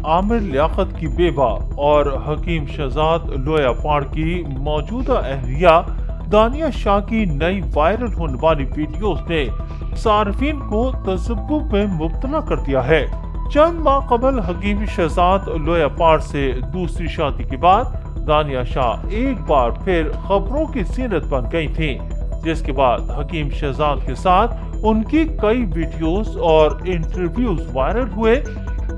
عامر لیاقت کی بیوہ اور حکیم شہزاد لویا پاڑ کی موجودہ اہلیہ دانیہ شاہ کی نئی وائرل ہونے والی ویڈیوز نے صارفین کو تذبذب میں مبتلا کر دیا ہے۔ چند ماہ قبل حکیم شہزاد لویا پاڑ سے دوسری شادی کے بعد دانیہ شاہ ایک بار پھر خبروں کی زینت بن گئی تھیں، جس کے بعد حکیم شہزاد کے ساتھ ان کی کئی ویڈیوز اور انٹرویوز وائرل ہوئے۔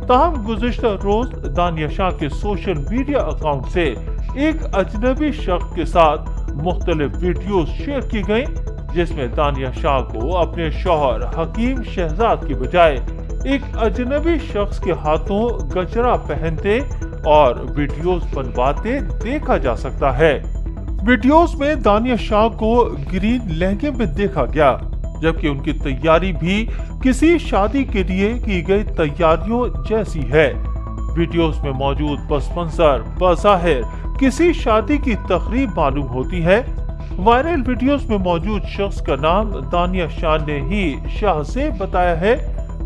تاہم گزشتہ روز دانیہ شاہ کے سوشل میڈیا اکاؤنٹ سے ایک اجنبی شخص کے ساتھ مختلف ویڈیوز شیئر کی گئیں، جس میں دانیہ شاہ کو اپنے شوہر حکیم شہزاد کی بجائے ایک اجنبی شخص کے ہاتھوں گجرا پہنتے اور ویڈیوز بنواتے دیکھا جا سکتا ہے۔ ویڈیوز میں دانیہ شاہ کو گرین لہنگے میں دیکھا گیا، جبکہ ان کی تیاری بھی کسی شادی کے لیے کی گئی تیاریوں جیسی ہے۔ ویڈیوز میں موجود پس منظر بظاہر کسی شادی کی تقریب معلوم ہوتی ہے۔ وائرل ویڈیوز میں موجود شخص کا نام دانیہ شاہ نے ہی شاہ زیب بتایا ہے،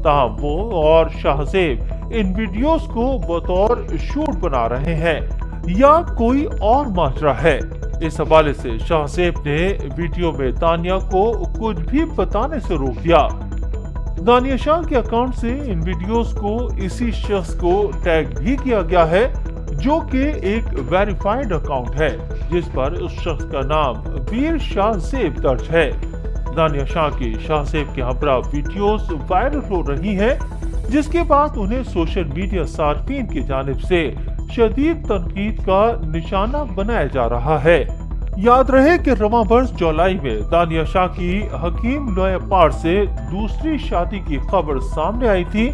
تاہم وہ اور شاہ زیب ان ویڈیوز کو بطور شوٹ بنا رہے ہیں یا کوئی اور ماجرا ہے۔ اس حوالے سے شاہ زیب نے ویڈیو میں دانیہ کو کچھ بھی بتانے سے روک دیا۔ دانیہ شاہ کے اکاؤنٹ سے ان ویڈیوز کو اسی شخص کو ٹیگ بھی کیا گیا ہے، جو کہ ایک ویریفائیڈ اکاؤنٹ ہے جس پر اس شخص کا نام ویر شاہ زیب درج ہے۔ دانیہ شاہ کی شاہ زیب کے ہمراہ ویڈیوز وائرل ہو رہی ہیں، جس کے بعد انہیں سوشل میڈیا صارفین کی جانب سے شدید تنقید کا نشانہ بنایا جا رہا ہے۔ یاد رہے کہ رواں برس جولائی میں دانیہ شاہ کی حکیم لویا پاڑ سے دوسری شادی کی خبر سامنے آئی تھی۔